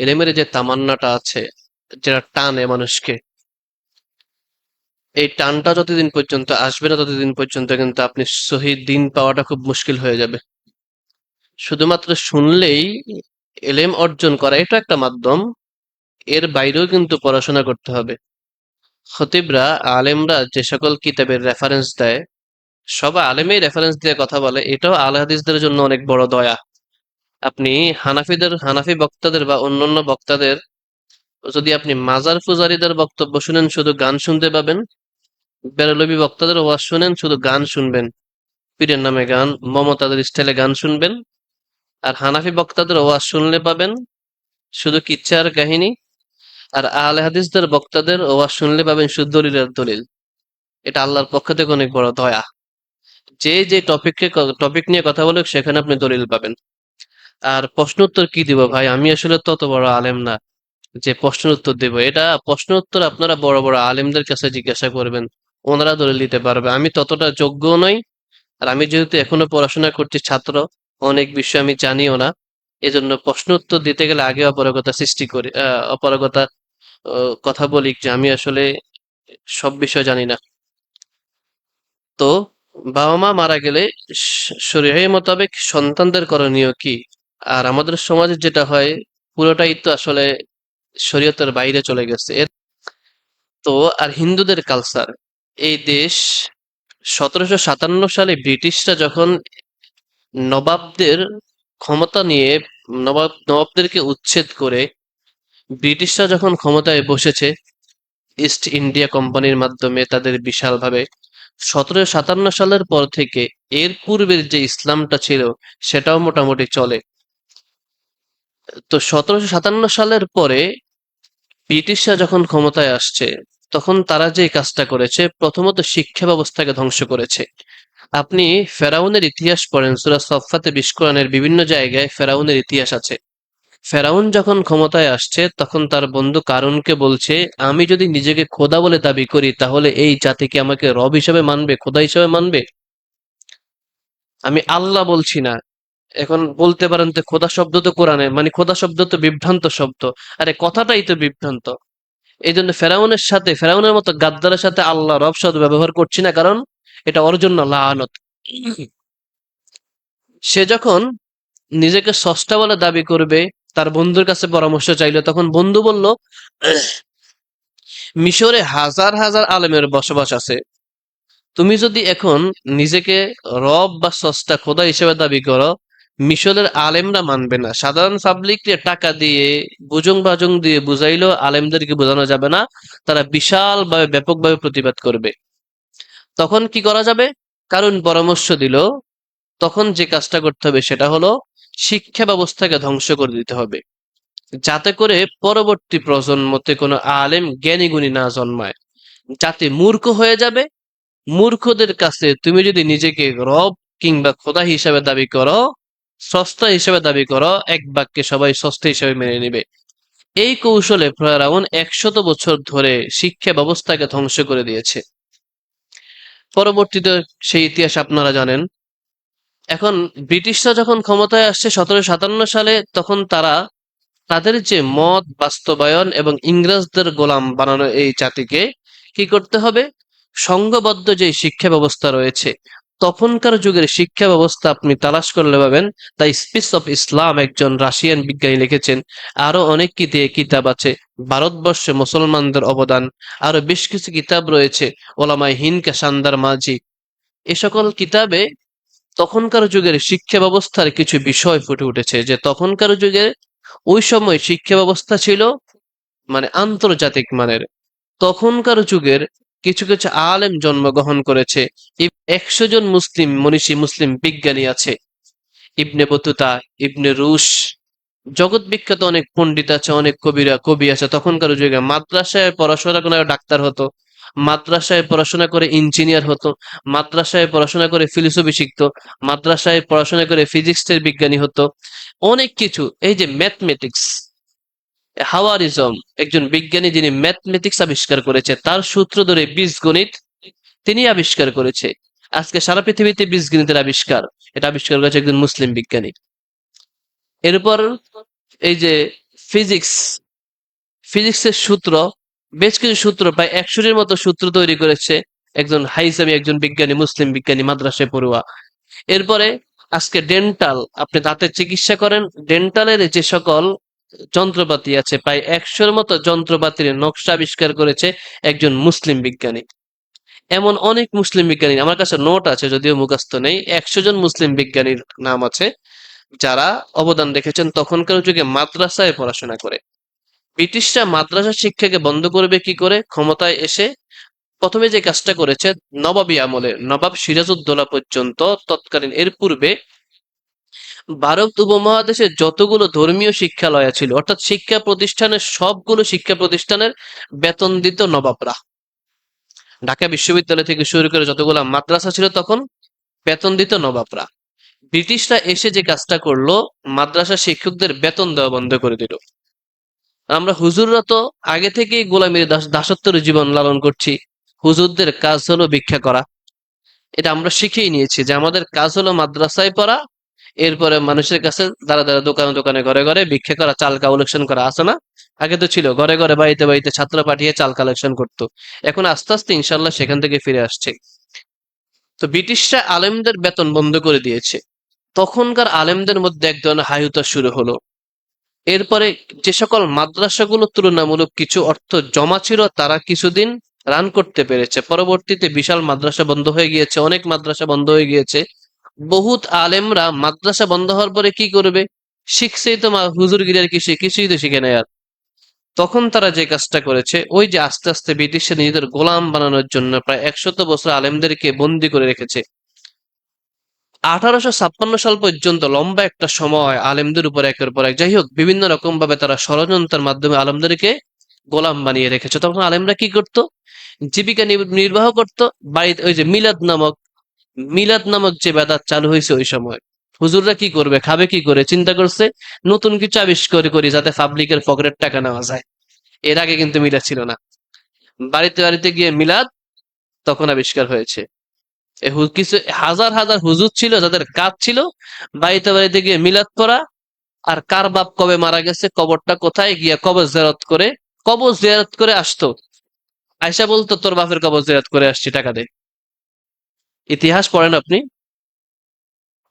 এলেমের যে তামান্নাটা আছে, যেটা টানে মানুষকে, এই টানটা যতদিন পর্যন্ত আসবে না ততদিন পর্যন্ত কিন্তু আপনি সহি দিন পাওয়াটা খুব মুশকিল হয়ে যাবে। শুধুমাত্র শুনলেই এলেম অর্জন করা এটা একটা মাধ্যম, এর বাইরেও কিন্তু পড়াশোনা করতে হবে। খতিবরা, আলেমরা যে সকল কিতাবের রেফারেন্স দেয়, সব আলেমেই রেফারেন্স দিয়ে কথা বলে, এটাও আহলে হাদিসদের জন্য অনেক বড় দয়া। আপনি হানাফি বক্তাদের বা অন্যান্য বক্তাদের, যদি আপনি মাজার পূজারীদের বক্তব্য শুনেন শুধু গান শুনতে পাবেন, বেরলভী বক্তাদের ওয়াজ শুনেন শুধু গান শুনবেন, পীরের নামে গান, মমতাদের স্টাইলে গান শুনবেন। আর হানাফি বক্তাদের ওয়াজ শুনলে পাবেন শুধু কিচ্ছা আর কাহিনী। আর আহলে হাদিসদের বক্তাদের ওয়াজ শুনলে পাবেন শুধু দলিলের দলিল। এটা আল্লাহর পক্ষ থেকে অনেক বড় দয়া। যে টপিক নিয়ে কথা বলে সেখানে আপনি দলিল পাবেন। আর প্রশ্ন উত্তর কি দিব ভাই, আমি আসলে তত বড় আলেম না যে প্রশ্নের উত্তর দেব। এটা প্রশ্ন উত্তর আপনারা বড় বড় আলেমদের কাছে জিজ্ঞাসা করবেন, ওনারা দলিল দিতে পারবে, আমি ততটা যোগ্য নই। আর আমি যেহেতু এখনো পড়াশোনা করছি, ছাত্র, অনেক বিষয় আমি জানিও না। এজন্য প্রশ্ন উত্তর দিতে গেলে আগে অপারগতা সৃষ্টি করি, অপারগতা কথা বলি যে আমি আসলে সব বিষয় জানি না। তো বাবা মা মারা গেলে শরীয়হ মোতাবেক সন্তানদের করণীয় কি? আর আমাদের সমাজে যেটা হয় পুরোটাই তো আসলে শরীয়তের বাইরে চলে গেছে। তো আর হিন্দুদের কালচার, এই দেশ 1757 সালে ব্রিটিশরা যখন নবাবদের ক্ষমতা নিয়ে, নবাবদেরকে উচ্ছেদ করে ব্রিটিশরা যখন ক্ষমতায় বসেছে ইস্ট ইন্ডিয়া কোম্পানির মাধ্যমে তাদের বিশালভাবে, 1757 সালের পর থেকে এর পূর্বের যে ইসলামটা ছিল সেটাও মোটামুটি চলে। তো 1757 সালের পরে ব্রিটিশরা যখন ক্ষমতায় আসছে, তখন তারা যে কাজটা করেছে, প্রথমত শিক্ষা ব্যবস্থাকে ধ্বংস করেছে। আপনি ফেরাউনের ইতিহাস পড়েন, সূরা সফফাতে 20 কোরআনের বিভিন্ন জায়গায় ফেরাউনের ইতিহাস আছে। ফেরাউন যখন ক্ষমতায় আসছে তখন তার বন্ধু কারুনকে বলছে, আমি যদি নিজেকে খোদা বলে দাবি করি তাহলে এই জাতিকে আমাকে রব হিসেবে মানবে, খোদা হিসেবে মানবে? আমি আল্লাহ বলছি না। এখন বলতে পারেন তো খোদা শব্দ তো কোরআনে, মানে খোদা শব্দ তো বিভ্রান্ত শব্দ। আরে কথাটাই তো বিভ্রান্ত। এই জন্য ফেরাউনের মতো গাদ্দারের সাথে আল্লাহ রব শব্দ ব্যবহার করছি না, কারণ এটা ওর জন্য লাআনত। সে যখন নিজেকে স্রষ্টা বলে দাবি করবে, তার বন্ধুর কাছে পরামর্শ চাইলো, তখন বন্ধু বলল, মিশরে হাজার হাজার আলেমের বসবাস আছে, তুমি যদি এখন নিজেকে রব বা স্রষ্টা খোদা হিসেবে দাবি করো, মিশরের আলেমরা মানবে না। সাধারণ পাবলিককে টাকা দিয়ে, বুজুং বাজুং দিয়ে বুঝাইলেও আলেমদেরকে বোঝানো যাবে না, তারা বিশালভাবে ব্যাপকভাবে প্রতিবাদ করবে। তখন কি করা যাবে? কারণ পরামর্শ দিল, তখন যে কাজটা করতে হবে সেটা হলো শিক্ষা ব্যবস্থাকে ধ্বংস করে দিতে হবে, যাতে করে পরবর্তী প্রজন্মতে কোনো আলেম জ্ঞানী গুণী না জন্মায়। জাতি মূর্খ হয়ে যাবে। মূর্খদের কাছে তুমি যদি নিজেকে রব কিংবা খোদা হিসাবে দাবি করো, স্রষ্টা হিসাবে দাবি করো, এক বাক্যে সবাই স্রষ্টা হিসাবে মেনে নিবে। এই কৌশলে ফেরাউন 100 বছর ধরে শিক্ষা ব্যবস্থাকে ধ্বংস করে দিয়েছে। পরবর্তীতে সেই ইতিহাস আপনারা জানেন। এখন ব্রিটিশরা যখন ক্ষমতায় আসছে 1757 সালে, তখন তারা তাদের যে মত বাস্তবায়ন এবং ইংরেজদের গোলাম বানানো এই জাতিকে কি করতে হবে, সংঘবদ্ধ যে শিক্ষা ব্যবস্থা রয়েছে, তখনকার যুগের শিক্ষা ব্যবস্থা আপনি তালাশ করলে পাবেন। তাই স্পিচ অফ ইসলাম একজন রাশিয়ান বিজ্ঞানী লিখেছেন। আরো অনেক কিতাব আছে, ভারতবর্ষে মুসলমানদের অবদান, আরো বেশ কিছু কিতাব রয়েছে, ওলামায়ে হিন্দ কা শানদার মাঝি। এ সকল কিতাবে তখনকার যুগের শিক্ষা ব্যবস্থার কিছু বিষয় ফুটে উঠেছে, যে তখনকার যুগে ওই সময় শিক্ষা ব্যবস্থা ছিল মানে আন্তর্জাতিক মানের। তখনকার যুগের কিছু কিছু আলেম জন্মগ্রহণ করেছে। 100 জন মুসলিম মনীষী, মুসলিম বিজ্ঞানী আছে। ইবনে বতুতা, ইবনে রুশ, জগৎ বিখ্যাত অনেক পণ্ডিত আছে, অনেক কবি আছে। তখনকার যুগে মাদ্রাসায় পড়াশোনা করে ডাক্তার হতো, মাদ্রাসায় পড়াশোনা করে ইঞ্জিনিয়ার হতো, মাদ্রাসায় পড়াশোনা করে ফিলোসফি শিখতো, মাদ্রাসায় পড়াশোনা করে ফিজিক্সের বিজ্ঞানী হতো, অনেক কিছু। এই যে ম্যাথমেটিক্স, হাওয়ারিজম, একজন বিজ্ঞানী যিনি ম্যাথমেটিক্স আবিষ্কার করেছে, তার সূত্র ধরে বীজগণিত তিনি আবিষ্কার করেছে। আজকে সারা পৃথিবীতে বীজগণিতের আবিষ্কার, এটা আবিষ্কার করেছে একজন মুসলিম বিজ্ঞানী। এরপর এই যে ফিজিক্স, ফিজিক্সের সূত্র, বেশ কিছু সূত্র, প্রায় 100-টির মতো সূত্র তৈরি করেছে একজন হাইসামি, একজন বিজ্ঞানী, মুসলিম বিজ্ঞানী, মাদ্রাসায় পড়ুয়া। এরপরে আজকে ডেন্টাল, আপনি দাঁতের চিকিৎসা করেন, ডেন্টালের যে সকল যন্ত্রপাতি আছে, প্রায় 100-র মতো যন্ত্রপাতির নকশা আবিষ্কার করেছে একজন মুসলিম বিজ্ঞানী। এমন অনেক মুসলিম বিজ্ঞানী, আমার কাছে নোট আছে যদিও মুখস্থ নেই, 100 জন মুসলিম বিজ্ঞানীর নাম আছে যারা অবদান রেখেছেন তখনকার যুগে মাদ্রাসায় পড়াশোনা করে। ব্রিটিশরা মাদ্রাসা শিক্ষাকে বন্ধ করবে কি করে? ক্ষমতায় এসে প্রথমে যে কাজটা করেছে, নবাবী আমলে নবাব সিরাজউদ্দৌলা পর্যন্ত তৎকালীন, এর পূর্বে ভারত উপমহাদেশে যতগুলো ধর্মীয় শিক্ষালয় ছিল, অর্থাৎ শিক্ষা প্রতিষ্ঠানের সবগুলো শিক্ষা প্রতিষ্ঠানের বেতন দিত নবাবরা। ঢাকা বিশ্ববিদ্যালয় থেকে শুরু করে যতগুলো মাদ্রাসা ছিল তখন বেতন দিত নবাবরা। ব্রিটিশরা এসে যে কাজটা করলো, মাদ্রাসা শিক্ষকদের বেতন দেওয়া বন্ধ করে দিল। আমরা হুজুররা তো আগে থেকেই গোলামীর দাসত্বের জীবন লালন করছি। হুজুরদের কাজ হলো ভিক্ষা করা, এটা আমরা শিখেই নিয়েছি যে আমাদের কাজ হলো মাদ্রাসায় পড়া, এরপরে মানুষের কাছে দ্বারা দ্বারা, দোকানে দোকানে, ঘরে ঘরে ভিক্ষা করা, চাল কালেকশন করা। আছে না? আগে তো ছিল ঘরে ঘরে, বাড়িতে বাড়িতে ছাত্র পাঠিয়ে চাল কালেকশন করতো। এখন আস্তে আস্তে ইনশাল্লাহ সেখান থেকে ফিরে আসছে। তো ব্রিটিশরা আলেমদের বেতন বন্ধ করে দিয়েছে। তখনকার আলেমদের মধ্যে এক ধরনের হাইহুতাশ শুরু হলো। এরপরে যে সকল মাদ্রাসাগুলো তুলনামূলক কিছু অর্থ জমা ছিল তারা কিছুদিন রান করতে পেরেছে, পরবর্তীতে বিশাল মাদ্রাসা বন্ধ হয়ে গিয়েছে, অনেক মাদ্রাসা বন্ধ হয়ে গিয়েছে। বহুত আলেমরা মাদ্রাসা বন্ধ হওয়ার পরে কি করবে? শিখছেই তো হুজুরগিরি, আর কিছুই তো শিখে নেয়। আর তখন তারা যে কাজটা করেছে, ওই যে আস্তে আস্তে ব্রিটিশরা নিজেদের গোলাম বানানোর জন্য প্রায় 100 বছর আলেমদেরকে বন্দি করে রেখেছে। 1856 সাল পর্যন্ত লম্বা একটা সময় আলেমদের উপর একের পর এক, যাই হোক, বিভিন্ন রকম ভাবে তারা ষড়যন্ত্রের মাধ্যমে আলেমদেরকে গোলাম বানিয়ে রেখেছে। তখন আলেমরা কি করত? জীবিকা নির্বাহ করত বাড়িতে। ওই যে মিলাদ নামক যে বেদাত চালু হয়েছে ওই সময়, হুজুররা কি করবে, খাবে কি করে, চিন্তা করছে নতুন কিছু আবিষ্কার করি যাতে পাবলিকের পকেটের টাকা নেওয়া যায়। এর আগে কিন্তু মিলাদ ছিল না। বাড়িতে বাড়িতে গিয়ে মিলাদ তখন আবিষ্কার হয়েছে। কিছু হাজার হাজার হুজুর ছিল যাদের কাজ ছিল বাড়িতে বাড়িতে গিয়ে মিলাদ পড়া, আর কার বাপ কবে মারা গেছে, কবরটা কোথায়, গিয়া কবর জিয়ারত করে আসতো। আয়সা বলতো তোর বাপের কবর জিয়ারত করে আসছি, টাকা দে। ইতিহাস পড়েন আপনি,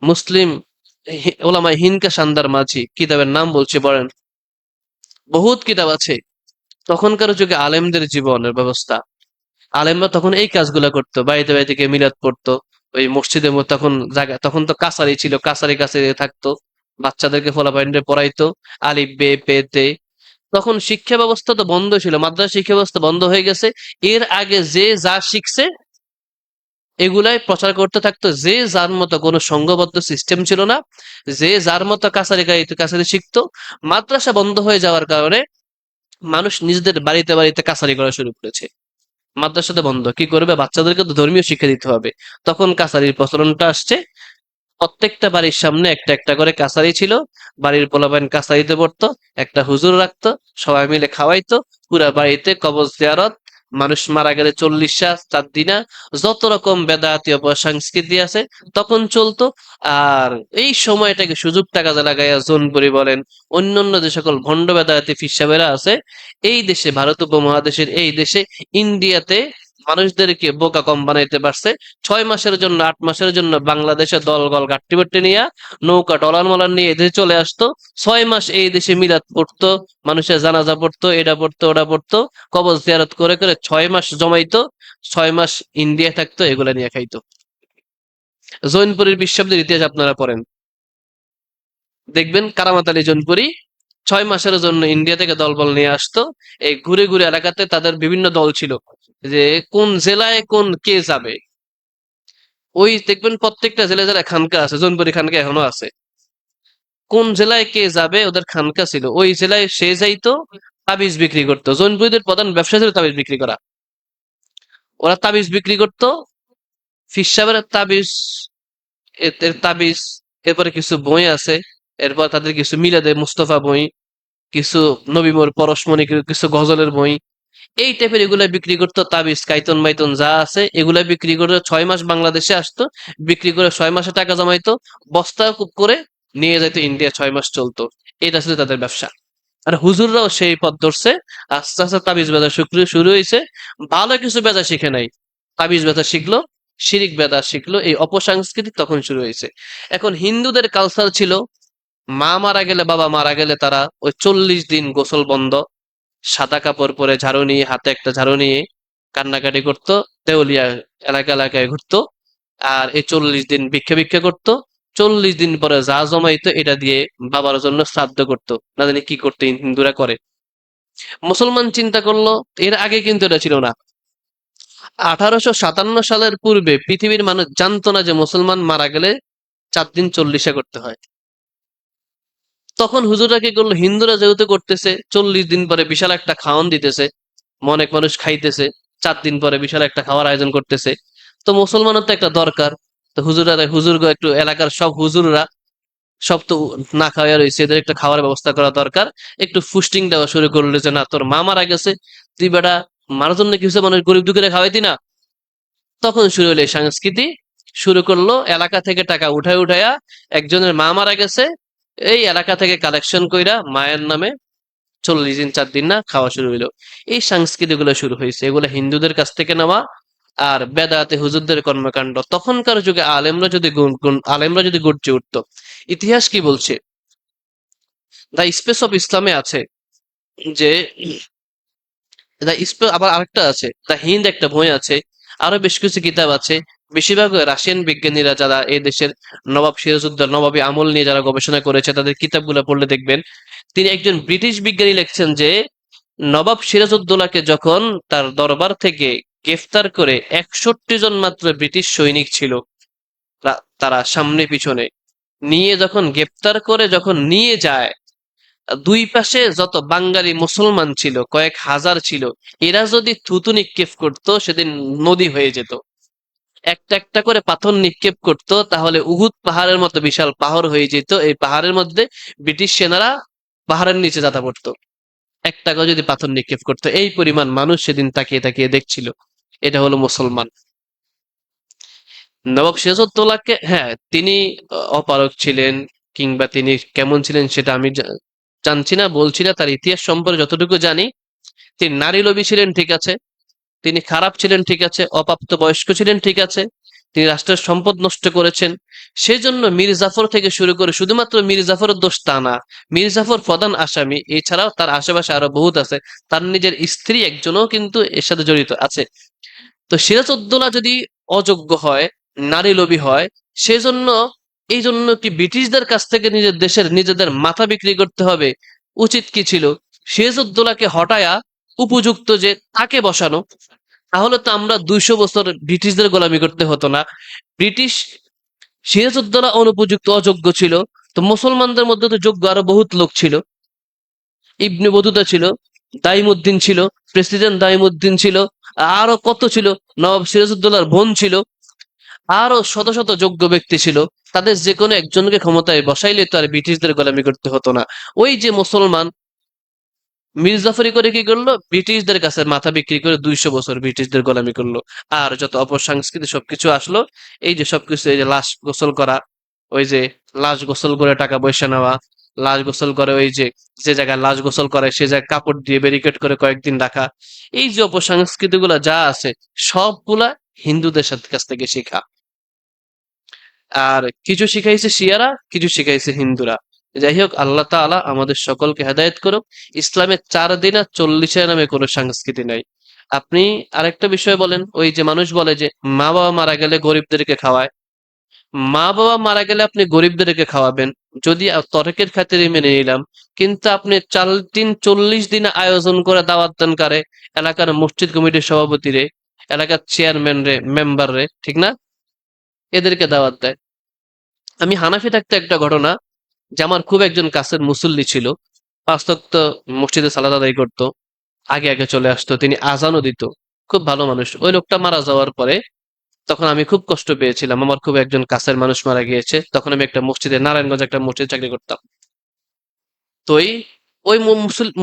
মুসলিম ওলামায়ে হিন্দকে শানদার মাঝি কিতাবের নাম বলছি, পড়েন। বহুত কিতাব আছে। তখনকার যুগে আলেমদের জীবনের ব্যবস্থা, আলেমরা তখন এই কাজগুলা করতো, বাড়িতে বাড়িতে গিয়ে মিলাদ পড়তো। ওই মসজিদের মধ্যে তখন জায়গা, তখন তো কাছারি ছিল, কাছারি কাছে থাকতো, বাচ্চাদেরকে ফলাফাইন্ডে পড়াইতো, আলিফ বে পে তে। তখন শিক্ষা ব্যবস্থা তো বন্ধ ছিল, মাদ্রাসা শিক্ষা ব্যবস্থা বন্ধ হয়ে গেছে। এর আগে যে যা শিখছে এগুলাই প্রচার করতে থাকতো, যে যার মতো, কোনো সংঘবদ্ধ সিস্টেম ছিল না, যে যার মতো কাছারি গাইতে কাছারি শিখতো। মাদ্রাসা বন্ধ হয়ে যাওয়ার কারণে মানুষ নিজেদের বাড়িতে বাড়িতে কাছারি করা শুরু করেছে। মাদ্রাসাতে বন্ধ, কি করবে? বাচ্চাদেরকে তো ধর্মীয় শিক্ষা দিতে হবে। তখন কাছারির প্রচলনটা আসছে। প্রত্যেকটা বাড়ির সামনে একটা একটা করে কাছারি ছিল, বাড়ির পোলাপাইন কাছারিতে পড়তো, একটা হুজুর রাখতো, সবাই মিলে খাওয়াইতো। পুরা বাড়িতে কবর জিয়ারত, মানুষ মারা গেলে 40 চাঁদ দিনা, যত রকম বেদাতি অপসংস্কৃতি আছে তখন চলতো। আর এই সময়টাকে সুযোগটা কাজে লাগাইয়া জোনপুরি বলেন, অন্যান্য যে সকল ভণ্ড বেদাতি ফিসাবেরা আছে এই দেশে, ভারত উপমহাদেশের এই দেশে, ইন্ডিয়াতে মানুষদেরকে বোকা কম বানাইতে পারছে। 6 মাসের জন্য, 8 মাসের জন্য বাংলাদেশে দলগল গাট্টি বাট্টি নিয়ে, নৌকা টলার মলার নিয়ে এদেশে চলে আসতো। 6 মাস এই দেশে মিলাদ পড়তো, মানুষের জানাজা পড়তো, এটা পড়তো ওটা পড়তো, কবর জিয়ারত করে করে 6 মাস জমাইতো। 6 মাস ইন্ডিয়া থাকতো, এগুলা নিয়ে খাইতো। জৈনপুরীর বিশ্বব্দের ইতিহাস আপনারা পড়েন, দেখবেন কারামাত আলী জৈনপুরী 6 মাসের জন্য ইন্ডিয়া থেকে দলবল নিয়ে আসতো। এই ঘুরে ঘুরে এলাকাতে তাদের বিভিন্ন দল ছিল, যে কোন জেলায় কোন কে যাবে। ওই দেখবেন প্রত্যেকটা জেলায় যারা খানকা আছে, জৈনপুরী খানকা এখনো আছে, কোন জেলায় কে যাবে ওদের খানকা ছিল, ওই জেলায় সে যাইতো, তাবিজ বিক্রি করতো। জৈনপুরীদের প্রধান ব্যবসা ছিল তাবিজ বিক্রি করা। ওরা তাবিজ বিক্রি করতো, ফিস সাহেবের তাবিজ, এর তাবিজ, এরপরে কিছু বই আছে, এরপর তাদের কিছু মিলাদে মুস্তফা বই, কিছু নবীমোর পরশমণি, কিছু গজলের বই, এই টাইপের এগুলা বিক্রি করতো। তাবিজ কাইতন মাইতন যা আছে এগুলা বিক্রি করে 6 মাস বাংলাদেশে আসতো, বিক্রি করে 6 মাসে টাকা জমাইতো, বস্তা করে নিয়ে যাইতো ইন্ডিয়া, 6 মাস চলতো। এটা ছিল তাদের ব্যবসা। আর হুজুররাও সেই পথ ধরছে। আস্তে আস্তে তাবিজ বেদা শুরু হয়েছে। ভালো কিছু বেদা শিখে নাই, তাবিজ বেদা শিখলো, শিরিক বেদা শিখলো, এই অপসংস্কৃতি তখন শুরু হয়েছে। এখন হিন্দুদের কালচার ছিল, মা মারা গেলে, বাবা মারা গেলে তারা ওই 40 দিন গোসল বন্ধ, সাদা কাপড় পরে, ঝাড়ু নিয়ে, হাতে একটা ঝাড়ু নিয়ে কান্নাকাটি করতো, দেউলিয়া এলাকা এলাকায় ঘুরতো, আর এই 40 দিন ভিক্ষা ভিক্ষা করতো। 40 দিন পরে যা জমাইতো এটা দিয়ে বাবার জন্য শ্রাদ্ধ করতো, না জানি কি করতো হিন্দুরা করে। মুসলমান চিন্তা করলো, এর আগে কিন্তু এটা ছিল না। 1857 সালের পূর্বে পৃথিবীর মানুষ জানতো না যে মুসলমান মারা গেলে 4 দিন চল্লিশা করতে হয়। তখন হুজুররা কি করলো, হিন্দুরা যেহেতু করতেছে, 40 দিন পরে বিশাল একটা খাওয়ান দিতেছে, অনেক মানুষ খাইতেছে, 4 দিন পরে বিশাল একটা খাওয়ার আয়োজন করতেছে, তো মুসলমানের তো একটা দরকার। তো হুজুরগো একটু, এলাকার সব হুজুররা সব তো না খাওয়া রয়েছে, এদের একটা খাওয়ার ব্যবস্থা করা দরকার। একটু ফুস্টিং দেওয়া শুরু করলো যে না, তোর মা মারা গেছে, তুই বেটা মারার জন্য কিছু মানুষ গরিব দুঃখীরা খাওয়াইতি না। তখন শুরু হলো এই সংস্কৃতি। শুরু করলো এলাকা থেকে টাকা উঠায় উঠায়া, একজনের মা মারা গেছে, এই এলাকা থেকে কালেকশন কইরা মায়ের নামে 40 দিন 4 দিন না খাওয়া শুরু হইলো। এই সংস্কৃতি গুলো শুরু হয়েছে, এগুলো হিন্দুদের কাছ থেকে নেওয়া। আর বেদাতে হুজুরদের কর্মকাণ্ড, তখনকার যুগে আলেমরা যদি গর্জে উঠতো। ইতিহাস কি বলছে, দ্য স্পেস অফ ইসলামে আছে যে, আবার আরেকটা আছে দ্য হিন্দ, একটা বই আছে, আরো বেশ কিছু কিতাব আছে। বেশিরভাগ রাশিয়ান বিজ্ঞানীরা যারা এই দেশের নবাব সিরাজউদ্দৌলা, নবাবী আমল নিয়ে যারা গবেষণা করেছে, তাদের কিতাবগুলো পড়লে দেখবেন, তিনি একজন ব্রিটিশ বিজ্ঞানী লিখছেন যে নবাব সিরাজউদ্দৌলাকে যখন তার দরবার থেকে গ্রেফতার করে, 61 জন মাত্র ব্রিটিশ সৈনিক ছিল, তারা সামনে পিছনে নিয়ে যখন গ্রেফতার করে যখন নিয়ে যায়, দুই পাশে যত বাঙালি মুসলমান ছিল, কয়েক হাজার ছিল, এরা যদি থুতু নিক্ষেপ করতো, সেদিন নদী হয়ে যেত। একটা একটা করে পাথর নিক্ষেপ করতো, তাহলে উহুদ পাহাড়ের মতো বিশাল পাহাড় হয়ে যেত। এই পাহাড়ের মধ্যে ব্রিটিশ সেনারা পাহাড়ের নিচে যাতা পড়তো, একটা করে যদি পাথর নিক্ষেপ করতো। এই পরিমাণ মানুষ সেদিন তাকিয়ে তাকিয়ে দেখছিল। এটা হলো মুসলমান। নবাব সিরাজউদ্দৌলাকে, হ্যাঁ, তিনি অপারগ ছিলেন, কিংবা তিনি কেমন ছিলেন সেটা আমি জানছি না, বলছি না। তার ইতিহাস সম্পর্কে যতটুকু জানি, তিনি নারী লোভী ছিলেন, ঠিক আছে, তিনি খারাপ ছিলেন, ঠিক আছে, অপ্রাপ্ত বয়স্ক ছিলেন, ঠিক আছে, তিনি রাষ্ট্রের সম্পদ নষ্ট করেছেন। সেজন্য মীর জাফর থেকে শুরু করে, শুধুমাত্র মীর জাফরের দোষ তা না, মীর জাফর প্রধান আসামি, এছাড়াও তার আশেপাশে আরো বহুত আছে। তার নিজের স্ত্রী একজনও কিন্তু এর সাথে জড়িত আছে। তো সিরাজউদ্দৌলা যদি অযোগ্য হয়, নারী লোভী হয়, সেজন্য, এই জন্য কি ব্রিটিশদের কাছ থেকে নিজের দেশের নিজেদের মাথা বিক্রি করতে হবে? উচিত কি ছিল সিরাজউদ্দৌলাকে হটায়া উপযুক্ত যে তাকে বসানো, তাহলে তো আমরা 200 বছর ব্রিটিশদের গোলামি করতে হতো না। ব্রিটিশ, সিরাজউদ্দৌলা অনুপযুক্ত, অযোগ্য ছিল, তো মুসলমানদের মধ্যে তো যোগ্য আরো বহুত লোক ছিল। ইবনে বতুতা ছিল, দাইমুদ্দিন ছিল, প্রেসিডেন্ট দাইমুদ্দিন ছিল, আরো কত ছিল, নবাব সিরাজউদ্দৌলার বোন ছিল, আরো শত শত যোগ্য ব্যক্তি ছিল। তাদের যে কোনো একজনকে ক্ষমতায় বসাইলে তো আর ব্রিটিশদের গোলামি করতে হতো না। ওই যে মুসলমান মির্জাফরি করে কি করলো, ব্রিটিশদের কাছে মাথা বিক্রি করে 200 বছর ব্রিটিশদের গোলামি করলো। আর যত অপসংস্কৃতি সবকিছু আসলো, এই যে সবকিছু, এই যে লাশ গোসল করা, ওই যে লাশ গোসল করে টাকা পয়সা নেওয়া, লাশ গোসল করে, ওই যে যে জায়গায় লাশ গোসল করে সে জায়গায় কাপড় দিয়ে ব্যারিকেড করে কয়েকদিন রাখা, এই যে অপসংস্কৃতি গুলা যা আছে, সবগুলা হিন্দুদের সাথে কাছ থেকে শেখা। আর কিছু শিখাইছে শিয়ারা, কিছু শিখাইছে হিন্দুরা। যাই হোক, আল্লাহ তাআলা আমাদের সকলকে হেদায়েত করুক। ইসলামের 4 দিন আর 40 নামে কোনো সংস্কৃতি নাই। আপনি আরেকটা বিষয় বলেন, ওই যে মানুষ বলে যে মা বাবা মারা গেলে গরিবদেরকে খাওয়ায়, মা বাবা মারা গেলে আপনি গরিবদেরকে খাওয়াবেন, যদি তর্কের খাতিরে মেনে নিলাম, কিন্তু আপনি 4 দিন 40 দিন আয়োজন করে দাওয়াত দেন কারে? এলাকার মসজিদ কমিটির সভাপতি রে, এলাকার চেয়ারম্যান রে, মেম্বার রে, ঠিক না? এদেরকে দাওয়াত দেয়। আমি হানাফি থাকতে একটা ঘটনা, যে আমার খুব একজন কাছের মুসল্লি ছিল, 5 ওয়াক্ত মসজিদে সালাত আদায় করতো, আগে আগে চলে আসতো, তিনি আজানও দিত, খুব ভালো মানুষ। ওই লোকটা মারা যাওয়ার পরে তখন আমি খুব কষ্ট পেয়েছিলাম, আমার খুব একজন কাছের মানুষ মারা গিয়েছে। তখন আমি একটা মসজিদে, নারায়ণগঞ্জ একটা মসজিদে চাকরি করতাম। তো ওই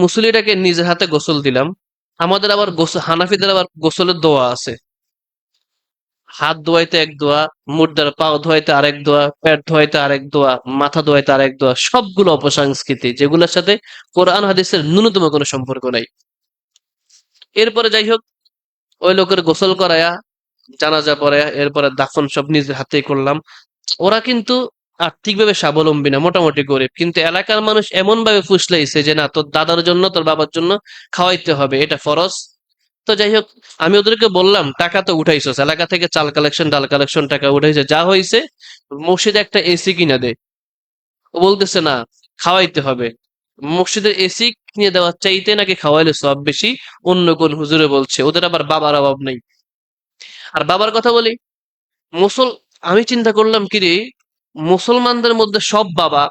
মুসল্লিটাকে নিজের হাতে গোসল দিলাম। আমাদের আবার গোসল, হানাফিদের আবার গোসলের দোয়া আছে। হাত ধোয়াইতে এক দোয়া, মুর্দার পাও ধোয়াইতে আরেক দোয়া, পেট ধোয়াইতে আরেক দোয়া, মাথা ধোয়াইতে আরেক দোয়া, সবগুলো অপসংস্কৃতি যেগুলোর সাথে কোরআন হাদিসের ন্যূনতম কোনো সম্পর্ক নাই। এরপরে যাই হোক, ওই লোকের গোসল করায়া, জানাজা পড়ায়া, এরপরে দাফন সব নিজের হাতেই করলাম। ওরা কিন্তু আর্থিকভাবে স্বাবলম্বী না, মোটামুটি গরিব, কিন্তু এলাকার মানুষ এমন ভাবে ফুসলাইছে যে না, তোর দাদার জন্য তোর বাবার জন্য খাওয়াইতে হবে, এটা ফরজ। তো যাই হোক, আমি ওদেরকে বললাম টাকা তো উঠাইছস, এলাকা থেকে চাল কালেকশন ডাল কালেকশন টাকা উঠাইছে, যা হয়েছে মসজিদে একটা এসি কিনা দে। ও বলতেছে না, খাওয়াইতে হবে। মসজিদের এসি কিনে দেওয়ার চাইতে নাকি খাওয়াইলে সব বেশি, অন্য কোন হুজুরে বলছে। ওদের আবার বাবার অভাব নেই। আর বাবার কথা বলি, মুসল আমি চিন্তা করলাম কি রে, মুসলমানদের মধ্যে সব বাবা,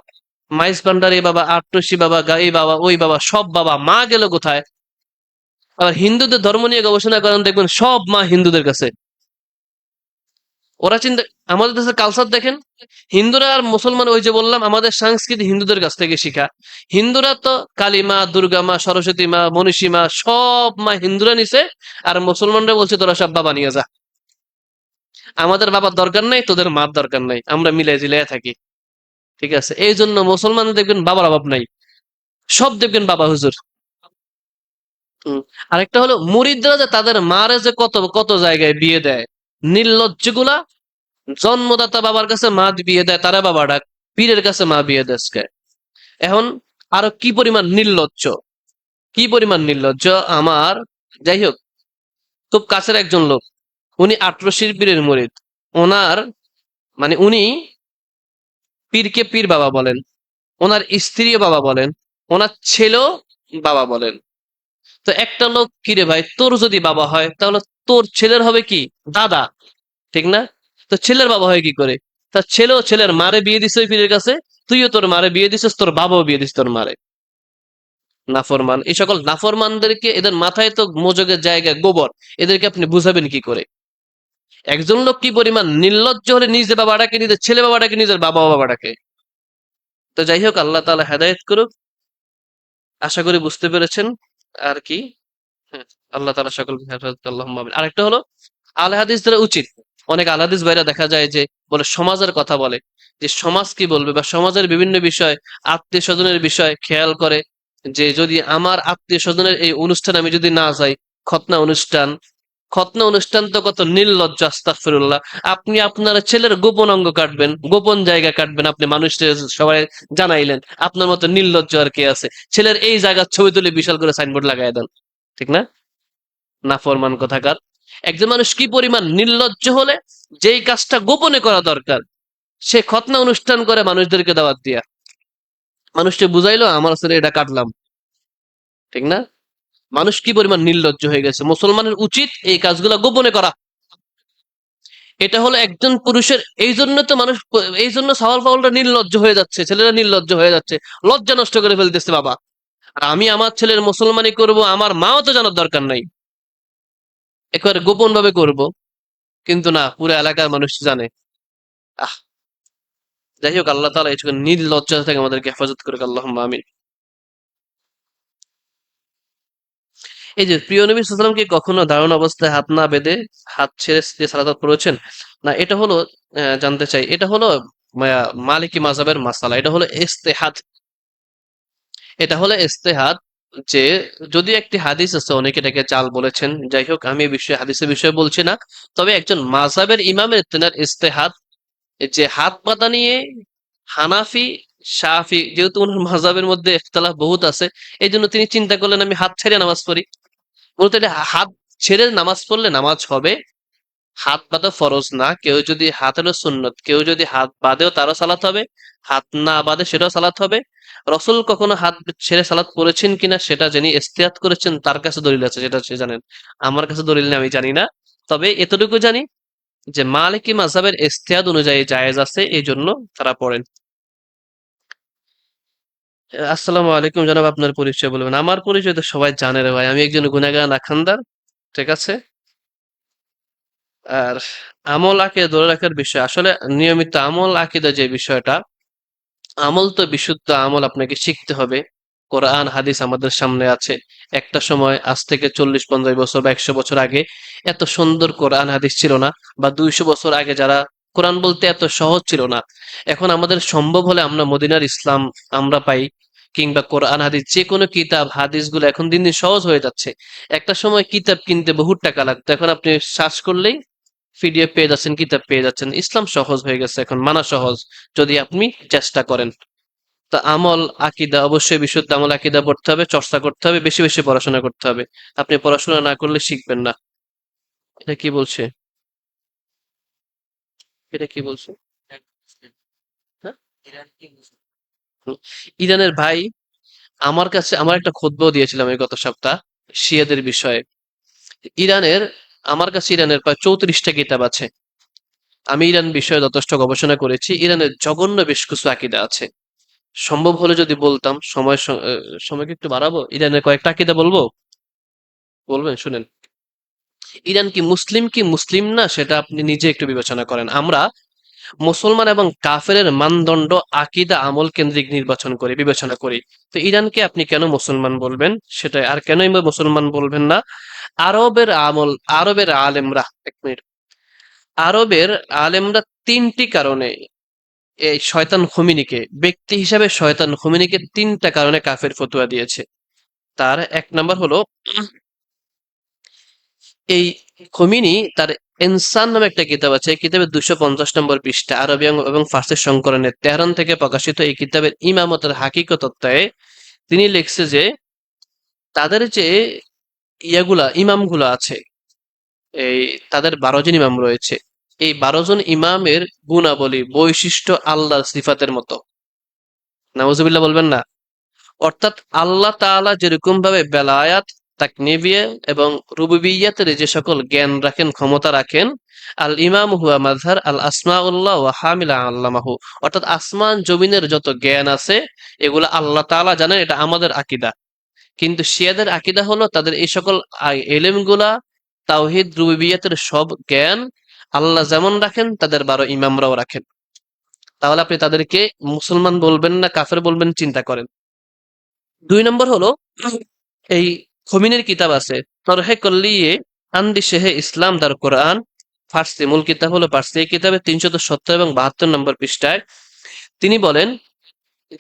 মাইজ ভান্ডারি বাবা, আট্টসি বাবা, গাই বাবা, ওই বাবা, সব বাবা, মা গেল কোথায়? আবার হিন্দুদের ধর্ম নিয়ে গবেষণা করেন, দেখবেন সব মা হিন্দুদের কাছে। ওরা চিন্তা, আমাদের দেশের কালচার দেখেন, হিন্দুরা আর মুসলমান, ওই যে বললাম আমাদের সংস্কৃতি হিন্দুদের কাছ থেকে শিখা। হিন্দুরা তো কালী মা, দুর্গা মা, সরস্বতী মা, মনীষী মা, সব মা হিন্দুরা নিছে। আর মুসলমানরা বলছে তোরা সব বাবা নিয়ে যা, আমাদের বাবার দরকার নাই, তোদের মার দরকার নাই, আমরা মিলাই জিলাই থাকি। ঠিক আছে, এই জন্য মুসলমান দেখবেন বাবার অভাব নাই, সব দেখবেন বাবা হুজুর। হুম। আরেকটা হলো মুরিদরা যে তাদের মারে যে কত কত জায়গায় বিয়ে দেয়, নির্লজ্জ গুলা। জন্মদাতা বাবার কাছে মা বিয়ে দেয়, তারা বাবা ডাক, পীরের কাছে মা বিয়ে দেশকে। এখন আরো কি পরিমাণ নির্লজ্জ, কি পরিমাণ নির্লজ্জ আমার। যাই হোক, খুব কাছের একজন লোক, উনি আটরশির পীরের মুরিদ। ওনার মানে উনি পীরকে পীর বাবা বলেন, ওনার স্ত্রীও বাবা বলেন, ওনার ছেলেও বাবা বলেন। তো একটা লোক, কিরে ভাই, তোর যদি বাবা হয় তাহলে তোর ছেলের হবে কি দাদা, ঠিক না? তো ছেলের বাবা হয় কি করে? তার ছেলেও ছেলের মারে বিয়ে দিছে ওই পীরের কাছে, তুইও তোর মারে বিয়ে দিছিস, তোর বাবাও বিয়ে দিস তোর মারে। নাফরমান, এই সকল নাফরমানদেরকে, এদের মাথায় তো মোজগের জায়গায় গোবর, এদেরকে আপনি বুঝাবেন কি করে? একজন লোক কি পরিমাণ নির্লজ্জ হলে নিজে বাবাটাকে, নিজের ছেলে বাবাটাকে, নিজের বাবা বাবাটাকে। তো যাই হোক, আল্লাহ তাআলা হেদায়েত করুক। আশা করি বুঝতে পেরেছেন। আর কি, হ্যাঁ, আল্লাহ তাআলা সকলকে হেফাজত করুক, আল্লাহুম্মা আমিন। আরেকটা হলো, আহলে হাদিসদের উচিত, অনেক আহলে হাদিস ভাইরা দেখা যায় যে বলে সমাজের কথা বলে, যে সমাজ কি বলবে, বা সমাজের বিভিন্ন বিষয়, আত্মীয় স্বজনের বিষয় খেয়াল করে, যে যদি আমার আত্মীয় স্বজনের এই অনুষ্ঠান আমি যদি না যাই, খতনা অনুষ্ঠান, খতনা অনুষ্ঠান তো কত নির্লজ্জ, আস্তাগফিরুল্লাহ। আপনি আপনার ছেলের গোপন অঙ্গ কাটবেন, গোপন জায়গা কাটবেন, আপনি মানুষকে সবাই জানাইলেন, আপনার মতো নির্লজ্জ আর কে আছে? ছেলের এই জায়গার ছবি তুলে বিশাল করে সাইনবোর্ড লাগাই দেন, ঠিক না? নাফরমান কোথাকার। একজন মানুষ কি পরিমাণ নির্লজ্জ হলে, যেই কাজটা গোপনে করা দরকার সে খতনা অনুষ্ঠান করে মানুষদেরকে দাওয়াত দিয়া, মানুষকে বুঝাইলো আমার ছেলে এটা কাটলাম, ঠিক না? মানুষ কি পরিমাণ নির্লজ্জ হয়ে গেছে। মুসলমানের উচিত এই কাজগুলো গোপনে করা। এটা হলো একজন পুরুষের, এই জন্য তো মানুষ, এই জন্য সাওয়াল পাউলরা নির্লজ্জ হয়ে যাচ্ছে, ছেলেরা নির্লজ্জ হয়ে যাচ্ছে, লজ্জা নষ্ট করে ফেলতেছে বাবা। আর আমি আমার ছেলের মুসলমানি করব, আমার মাও তো জানার দরকার নাই, একেবারে গোপন ভাবে করব, কিন্তু না, পুরো এলাকার মানুষ জানে। আহ, যাই হোক, আল্লাহ তাআলা এই নির্লজ্জা থেকে আমাদেরকে হেফাজত করুক, আল্লাহুম্মা আমিন। এই যে প্রিয় নবী সাল্লাল্লাহু আলাইহি ওয়াসাল্লাম কি কখনো দাঁড়ানো অবস্থায় হাত না বেঁধে হাত ছেড়ে যে সালাত পড়েছেন? না, এটা হলো জানতে চাই, এটা হলো মালিকি মাযহাবের মাসালা, এটা হলো ইজতিহাদ। এটা হলো ইজতিহাদ, যে যদি একটি হাদিস আছে, অনেকে এটাকে চাল বলেছেন, যাই হোক আমি এই বিষয়ে, হাদিসের বিষয়ে বলছি না। তবে একজন মাযহাবের ইমামের তেনার ইজতিহাদ, যে হাত পাতা নিয়ে হানাফি, শাফি, যেহেতু ওনার মাযহাবের মধ্যে ইখতিলাফ বহুত আছে, এই জন্য তিনি চিন্তা করলেন আমি হাত ছেড়ে নামাজ পড়ি। মূলত এটা হাত ছেড়ে নামাজ পড়লে নামাজ হবে, হাত বাঁধা ফরজ না। কেউ যদি হাত, হলো সুন্নত, কেউ যদি হাত বাঁধেও তারও সালাত হবে, হাত না বাঁধে সেটাও সালাত হবে। রসুল কখনো হাত ছেড়ে সালাত করেছেন কিনা সেটা যিনি ইস্তেহাদ করেছেন তার কাছে দলিল আছে, সেটা সে জানেন। আমার কাছে দলিল নেই, আমি জানি না। তবে এতটুকু জানি যে মালিকি মাযহাবের ইস্তেহাদ অনুযায়ী জায়েজ আছে, এই জন্য তারা পড়েন। আসসালামু আলাইকুম জনাব, আপনার পরিচয় বলবেন? আমার পরিচয় তো সবাই জানে রে ভাই, আমি একজন গুনাহগার নাখান্দার, ঠিক আছে। আর আমল আকিদা ধরে রাখার বিষয়, আসলে নিয়মিত আমল আকিদা যে বিষয়টা, আমল তো বিশুদ্ধ আমল আপনাকে শিখতে হবে। কোরআন হাদিস আমাদের সামনে আছে। একটা সময়, আজ থেকে 40-50 বছর বা 100 বছর আগে, এত সুন্দর কোরআন হাদিস ছিল না, বা 200 বছর আগে যারা কোরআন বলতে এত সহজ ছিল না। এখন আমাদের সম্ভব হলে আমরা মদিনার ইসলাম আমরা পাই, কিংবা কোরআন হাদিস যে কোনো কিতাব হাদিসগুলো এখন দিন দিন সহজ হয়ে যাচ্ছে। একটা সময় কিতাব কিনতে বহুত টাকা লাগতো, এখন আপনি সার্চ করলেই পিডিএফ পেয়ে যাচ্ছেন, কিতাব পেয়ে যাচ্ছেন। ইসলাম সহজ হয়ে গেছে, এখন মানা সহজ যদি আপনি চেষ্টা করেন। তা আমল আকীদা, অবশ্যই বিশুদ্ধ আমল আকীদা পড়তে হবে, চর্চা করতে হবে, বেশি বেশি পড়াশোনা করতে হবে। আপনি পড়াশোনা না করলে শিখবেন না। এটা কি বলছে? এটা কি বলছে? হ্যাঁ? হুম। ইরানের ভাই, আমার কাছে আমার একটা খুতবাও দিয়েছিলাম এই গত সপ্তাহ শিয়াদের বিষয়ে। ইরানের আমার কাছে ইরানের প্রায় 34টা কিতাব আছে। আমি ইরান বিষয়ে যথেষ্ট গবেষণা করেছি। ইরানের জঘন্য বেশ কিছু আকীদা আছে। সম্ভব হলে যদি বলতাম, সময় কি একটু বাড়াবো? ইরানের কয়েকটা আকীদা বলবো? বলবেন? শুনেন। ইরান কি মুসলিম না, সেটা আপনি নিজে একটু বিবেচনা করেন। আমরা মুসলমান এবং কাফেরের মানদণ্ড আকীদা আমল কেন্দ্রিক বিবেচনা করি। তো ইরানকে আপনি কেন মুসলমান বলবেন? সেটাই। আর কেনই বা মুসলমান বলবেন না? আরবের আমল, আরবের আলেমরা, এক মিনিট, আরবের আলেমরা তিনটি কারণে এই শয়তান খোমেনিকে, ব্যক্তি হিসাবে শয়তান খোমেনিকে তিনটা কারণে কাফের ফতোয়া দিয়েছে। তার এক নাম্বার হলো, এই খোমেনি তার ইনসান নামে একটা কিতাব আছে। এই কিতাবের 250 নম্বর পৃষ্ঠা, আরবি এবং ফার্সি সংকলনে তেহরান থেকে প্রকাশিত। এই কিতাবের ইমামতের হাকিকত তত্ত্বে তিনি লিখছে যে তাদের যে ইমামগুলো আছে, এই তাদের 12 জন ইমাম রয়েছে। এই 12 জন ইমামের গুণাবলী, বৈশিষ্ট্য আল্লাহর সিফাতের মতো। নাউজুবিল্লাহ বলবেন না? অর্থাৎ আল্লাহ তাআলা যেরকম ভাবে বেলায়াত, তাকনিবিয়া এবং রুবুবিয়্যাতের যে সকল জ্ঞান রাখেন, ক্ষমতা রাখেন, আল ইমাম হুয়া মাযহার আল আসমাউল্লাহ ওয়া হামিলা আল্লামাহু, অর্থাৎ আসমান জমিনের যত জ্ঞান আছে এগুলো আল্লাহ তাআলা জানেন। এটা আমাদের আকীদা। কিন্তু শিয়াদের আকীদা হলো তাদের এই সকল এলেমগুলা, তাওহীদ রুবুবিয়্যাতের সব জ্ঞান আল্লাহ যেমন রাখেন তাদের 12 ইমামরাও রাখেন। তাহলে আপনি তাদেরকে মুসলমান বলবেন না কাফের বলবেন, চিন্তা করেন। 2 নম্বর হলো, এই খমিনের কিতাব আছে তরহে কল্লিয়ে আন্দি শেহে ইসলাম দার কোরআন, ফার্সি, মূল কিতাব হলো পার্সি। এই কিতাবে 370 এবং 72 নম্বর পৃষ্ঠায় তিনি বলেন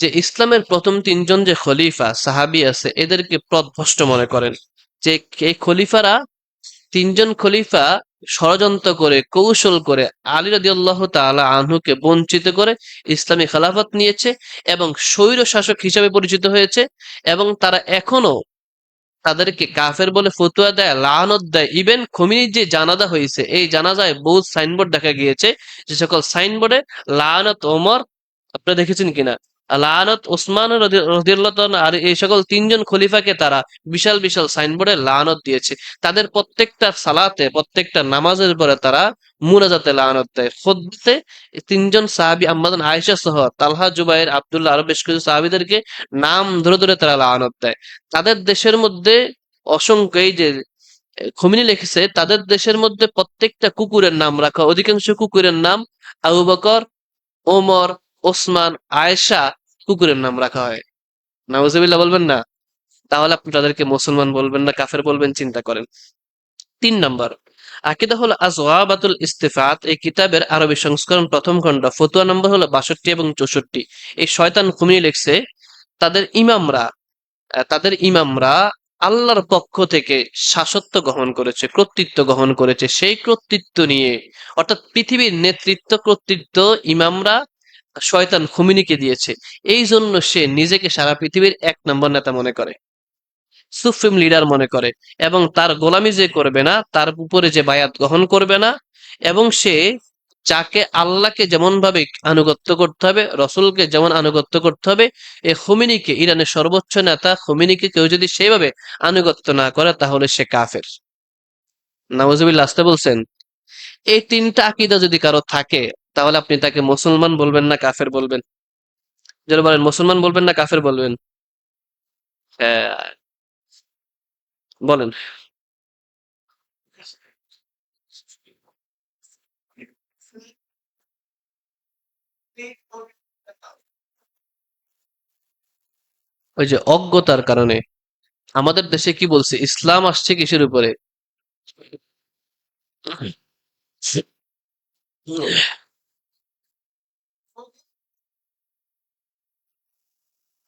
যে ইসলামের প্রথম 3জন যে খলিফা সাহাবী আছে এদেরকে পথভ্রষ্ট মনে করেন। যে এই খলিফারা, 3জন খলিফা ষড়যন্ত্র করে, কৌশল করে আলী রাদিয়াল্লাহু তাআলা আনহুকে বঞ্চিত করে ইসলামী খেলাফত নিয়েছে এবং স্বৈর শাসক হিসেবে পরিচিত হয়েছে। এবং তারা এখনো তাদেরকে কাফের বলে ফতুয়া দেয়, লানত দেয়। ইভেন খোমেনির যে জানাজা হয়েছে, এই জানাজায় বহুত সাইনবোর্ড দেখা গিয়েছে, যে সকল সাইনবোর্ডে লানত ওমর, আপনারা দেখেছেন কিনা, লানত ওসমান রাদিয়াল্লাহু তাআলা, আর এই সকল 3জন খলিফাকে তারা বিশাল বিশাল সাইনবোর্ডে লানত দিয়েছে। তাদের প্রত্যেকটা সালাতে, প্রত্যেকটা নামাজের পরে তারা মুনাজাতে লানত দেয়, খুতবাতে 3জন সাহাবী আম্মাজান আয়েশা সহ তালহা, জুবাইর, আব্দুল্লাহ, আরো বেশ কিছু সাহাবীদেরকে নাম ধরে ধরে তারা লানত দেয়। তাদের দেশের মধ্যে অসংখ্য, এই যে খোমেনি লিখেছে, তাদের দেশের মধ্যে প্রত্যেকটা কুকুরের নাম রাখা, অধিকাংশ কুকুরের নাম আবু বকর, ওমর, ওসমান, আয়েশা, কুকুরের নাম রাখা হয়। নাউজুবিল্লাহ বলবেন না? তাহলে আপনি তাদেরকে মুসলমান বলবেন না কাফের বলবেন, চিন্তা করেন। 3 নম্বর, আকীদা হলো আযওয়াবাতুল ইস্তিফাত। এই কিতাবের আরবি সংস্করণ প্রথম খণ্ড, ফতোয়া নম্বর হলো 62 এবং 64। এই শয়তান খোমেনি লিখছে তাদের ইমামরা আল্লাহর পক্ষ থেকে শাসত্ব গ্রহণ করেছে, কর্তৃত্ব গ্রহণ করেছে। সেই কর্তৃত্ব নিয়ে, অর্থাৎ পৃথিবীর নেতৃত্ব কর্তৃত্ব ইমামরা শয়তান খোমেনিকে দিয়েছে। এই জন্য সে নিজেকে সারা পৃথিবীর 1 নম্বর নেতা মনে করে, সুপ্রিম লিডার মনে করে। এবং তার গোলামি যে করবে না, তার উপরে যে বায়াত গ্রহণ করবে না, এবং সে যাকে আল্লাহকে যেমন ভাবে আনুগত্য করতে হবে, রসুলকে যেমন আনুগত্য করতে হবে, এই খোমেনিকে, ইরানের সর্বোচ্চ নেতা খোমেনিকে কেউ যদি সেইভাবে আনুগত্য না করে তাহলে সে কাফের। নাউজুবিল্লাহ, আসতে বলছেন? এই 3টা আকীদা যদি কারো থাকে তাহলে আপনি তাকে মুসলমান বলবেন না কাফের বলবেন? যারা বলেন মুসলমান বলবেন না কাফের বলবেন? হ্যাঁ, বলেন। ওই যে অজ্ঞতার কারণে। আমাদের দেশে কি বলছে, ইসলাম আসছে কিসের উপরে?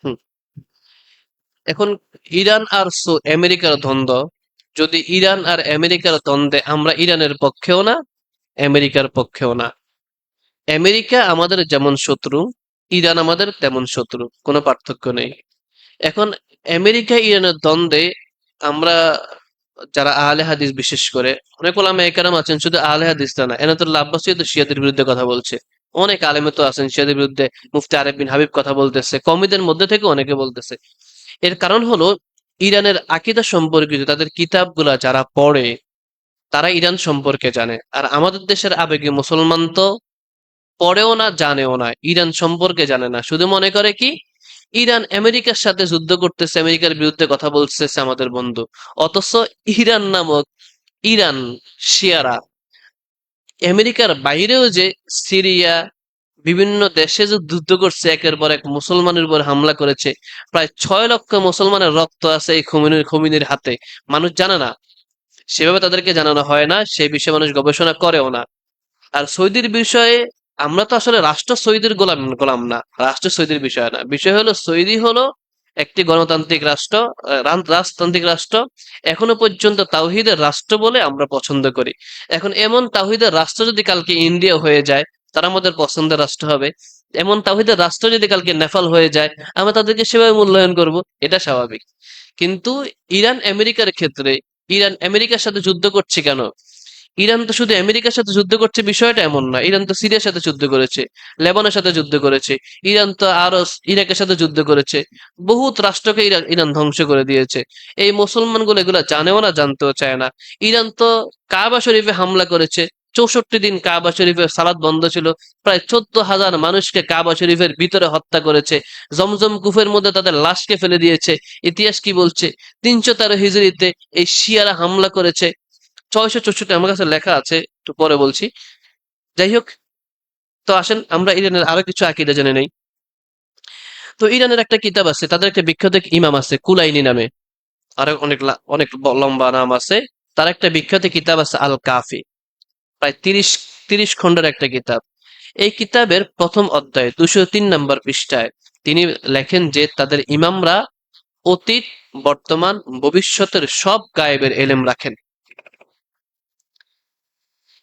হুম। এখন ইরান আর আমেরিকার দ্বন্দ্ব, যদি ইরান আর আমেরিকার দ্বন্দ্বে আমরা ইরানের পক্ষেও না, আমেরিকার পক্ষেও না। আমেরিকা আমাদের যেমন শত্রু, ইরান আমাদের তেমন শত্রু, কোনো পার্থক্য নেই। এখন আমেরিকা ইরানের দ্বন্দ্বে আমরা যারা আহলে হাদিস, বিশেষ করে অনেক ওলামা একরাম আছেন, শুধু আহলে হাদিস না, এনাতুল্লাহ আব্বাসী তো শিয়াদের বিরুদ্ধে কথা বলছে। অনেক আলেমে তো আছেন শিয়াদের বিরুদ্ধে, মুফতি আরেফ বিন হাবিব কথা বলতেছে, কওমিদের মধ্যে থেকে অনেকে বলতেছে। এর কারণ হলো ইরানের আকীদা সম্পর্কিত তাদের কিতাবগুলা যারা পড়ে, তারা ইরান সম্পর্কে জানে। আর আমাদের দেশের আবেগী মুসলমান তো পড়েও না, জানেও না, ইরান সম্পর্কে জানে না, শুধু মনে করে কি ইরান আমেরিকার সাথে যুদ্ধ করতেছে, আমেরিকার বিরুদ্ধে কথা বলতেছে আমাদের বন্ধু। অথচ ইরান নামক, ইরান শিয়ারা আমেরিকার বাইরেও যে সিরিয়া, বিভিন্ন দেশে যে যুদ্ধ করছে, একের পর এক মুসলমানের উপর হামলা করেছে, প্রায় 6 লক্ষ মুসলমানের রক্ত আছে এই খমিনির হাতে, মানুষ জানে না, সেভাবে তাদেরকে জানানো হয় না, সেই বিষয়ে মানুষ গবেষণা করেও না। আর সৌদির বিষয়ে, আমরা তো আসলে রাষ্ট্র সৌদির গোলাম গোলাম না, রাষ্ট্র সৌদির বিষয় না, বিষয় হলো সৌদি হলো একটি গণতান্ত্রিক রাষ্ট্র, রাজতান্ত্রিক রাষ্ট্র। এখনো পর্যন্ত তাওহিদের রাষ্ট্র বলে আমরা পছন্দ করি। এখন এমন তাওহিদের রাষ্ট্র যদি কালকে ইন্ডিয়া হয়ে যায়, তারা আমাদের পছন্দের রাষ্ট্র হবে। এমন তাওহিদের রাষ্ট্র যদি কালকে নেপাল হয়ে যায়, আমরা তাদেরকে সেভাবে মূল্যায়ন করব, এটা স্বাভাবিক। কিন্তু ইরান আমেরিকার ক্ষেত্রে, ইরান আমেরিকার সাথে যুদ্ধ করছে কেন? ইরান তো শুধু আমেরিকার সাথে যুদ্ধ করছে বিষয়টা এমন না, ইরান তো সিরিয়ার সাথে যুদ্ধ করেছে, লেবাননের সাথে যুদ্ধ করেছে, ইরান তো আরো ইরাকের সাথে যুদ্ধ করেছে, বহুত রাষ্ট্রকে ইরান ইরান ধ্বংস করে দিয়েছে। এই মুসলমানগুলো এগুলা জানেও না, জানতেও চায় না। ইরান তো কাবা শরীফে হামলা করেছে, 64 দিন কাবা শরীফের সালাত বন্ধ ছিল, প্রায় 14,000 মানুষকে কাবা শরীফের ভিতরে হত্যা করেছে, জমজম কূপের মধ্যে তাদের লাশকে ফেলে দিয়েছে। ইতিহাস কি বলছে? 313 হিজরিতে এই শিয়ারা হামলা করেছে। 664 আমার কাছে লেখা আছে, একটু পরে বলছি। যাই হোক, তো আসেন আমরা ইরানের আরো কিছু আকীদা জেনে নেই। তো ইরানের একটা কিতাব আছে, তাদের একটা বিখ্যাত এক ইমাম আছে কুলাইনি নামে, আরো অনেক অনেক লম্বা নাম আছে। তার একটা বিখ্যাত কিতাব আছে আল কাফি, প্রায় 30 খণ্ডের একটা কিতাব। এই কিতাবের প্রথম অধ্যায়ে 203 নম্বর পৃষ্ঠায় তিনি লেখেন যে তাদের ইমামরা অতীত, বর্তমান, ভবিষ্যতের সব গায়েবের এলেম রাখেন।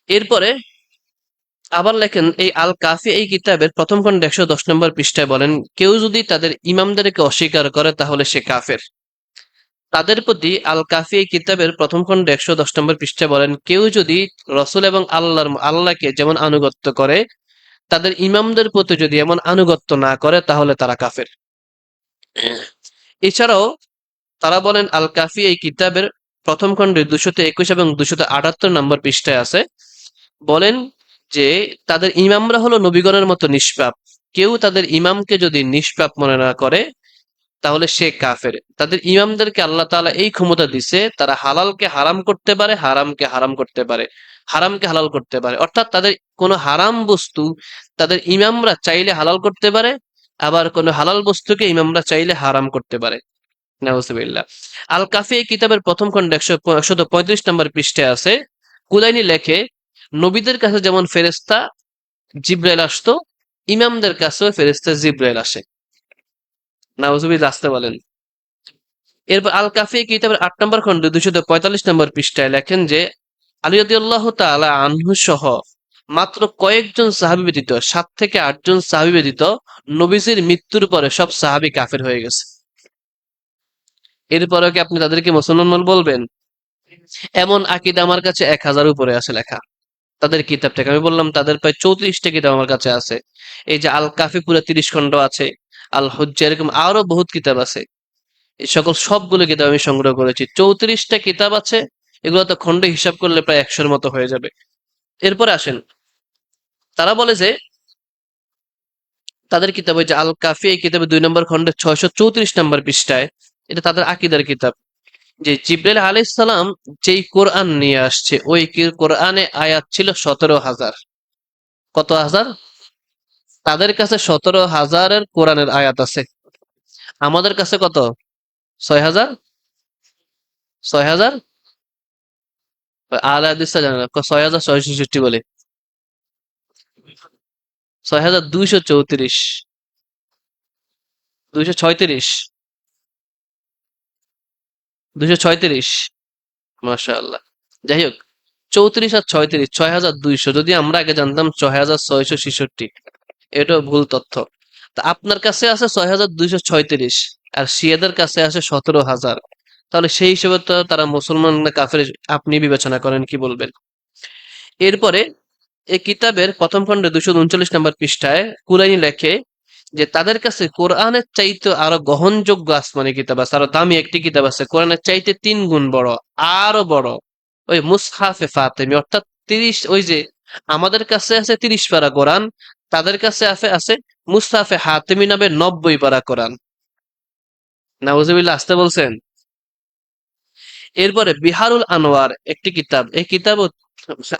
এরপরে আবার লেখেন, এই আল কাফি এই কিতাবের প্রথম খণ্ডে 110 নম্বর পৃষ্ঠায় বলেন, কেউ যদি তাদের ইমামদেরকে অস্বীকার করে তাহলে সে কাফের। তাদের প্রতি আল কাফি এই কিতাবের প্রথম খণ্ডে 110 নম্বর পৃষ্ঠায় বলেন, কেউ যদি রসুল এবং আল্লাহকে যেমন আনুগত্য করে, তাদের ইমামদের প্রতি যদি এমন আনুগত্য না করে, তাহলে তারা কাফের। এছাড়াও তারা বলেন, আল কাফি এই কিতাবের প্রথম খণ্ডে 221 এবং 278 নম্বর পৃষ্ঠায় আছে, বলেন যে তাদের ইমামরা হলো নবীগণের মতো নিষ্পাপ। কেউ তাদের ইমামকে যদি নিষ্পাপ মনে না করে, তাহলে সে কাফের। তাদের ইমামদেরকে আল্লাহ তাআলা এই ক্ষমতা দিছে, তারা হালালকে হারাম করতে পারে, হারামকে হারাম করতে পারে, হারামকে হালাল করতে পারে। অর্থাৎ তাদের কোনো হারাম বস্তু তাদের ইমামরা চাইলে হালাল করতে পারে, আবার কোনো হালাল বস্তুকে ইমামরা চাইলে হারাম করতে পারে। নাউজুবিল্লাহ। আল কাফি এই কিতাবের প্রথম খণ্ডে 135 নম্বর পৃষ্ঠায় আছে, কুলাইনি লেখে, নবীদের কাছে যেমন ফেরেশতা জিব্রাইল আসতো, ইমামদের কাছেও ফেরেশতা জিব্রাইল আসে। নাউজুবিল্লাহ, আসতে বলেন। এরপর আল কাফি কিতাবের 8 নম্বর খণ্ডে 245 নম্বর পৃষ্ঠায় লেখেন যে আলী রাদিয়াল্লাহু তাআলা আনহু সহ মাত্র কয়েকজন সাহাবী ব্যতীত, 7 থেকে 8 জন সাহাবী ব্যতীত, নবীজির মৃত্যুর পরে সব সাহাবী কাফের হয়ে গেছে। এরপরে কি আপনি তাদেরকে মুসলমান বলবেন? এমন আকীদা আমার কাছে 1000 উপরে আছে লেখা তাদের কিতাব থেকে। আমি বললাম তাদের প্রায় 34টা কিতাব আমার কাছে আছে। এই যে আল কাফি পুরো 30 খণ্ড আছে, আল হুজ্জা, এরকম আরো বহুত কিতাব আছে। এই সকল সবগুলো কিতাব আমি সংগ্রহ করেছি, 34টা কিতাব আছে। এগুলো তো খন্ডে হিসাব করলে প্রায় 100-র মতো হয়ে যাবে। এরপরে আসেন, তারা বলে যে তাদের কিতাব ওই যে আল কাফি এই কিতাবে 2 নম্বর খণ্ডে 634 নম্বর পৃষ্ঠায়, এটা তাদের আকীদার কিতাব, যে জিব্রাইল আলাইহিস সালাম যেই কোরআন নিয়ে আসছে, ওই কোরআনে আয়াত ছিল 17,000। কত হাজার? তাদের কাছে 17,000-এর কোরআনের আয়াত আছে, আমাদের কাছে কত? 6,000? 6,000? আহলে হাদিসরা জানে না, ৬,৬৬৬ বলে, ৬,২৩৪, ২৩৬, ২৩৬। মাশাআল্লাহ। যাই হোক, ৩৪ আর ৩৬, ৬,২০০, যদি আমরা আগে জানতাম ৬,৬৬৬, এটাও ভুল তথ্য। তা আপনার কাছে আছে ৬,২৩৬ আর শিয়াদের কাছে আছে ১৭,০০০। তাহলে সেই হিসেবে তো তারা মুসলমান না কাফের, আপনি বিবেচনা করেন, কি বলবেন? এরপরে এই কিতাবের প্রথম খণ্ডে ২৩৯ নম্বর পৃষ্ঠায় কুলাইনি লেখে যে তাদের কাছে কোরআনের চাইতে আরো গ্রহণযোগ্য আসমানি কিতাব আছে, আরো দামি একটি কিতাব আছে, কোরআনের চাইতে ৩ গুণ বড়, আরো বড়, ওই মুসহাফে ফাতেমি, অর্থাৎ ৩০, ওই যে আমাদের কাছে আছে ৩০ পারা কোরআন, তাদের কাছে আছে মুসহাফে হাতেমি নামে ৯০ পারা কোরআন। নাউজুবিল্লাহ, আসতে বলছেন। এরপরে বিহারুল আনোয়ার একটি কিতাব, এই কিতাব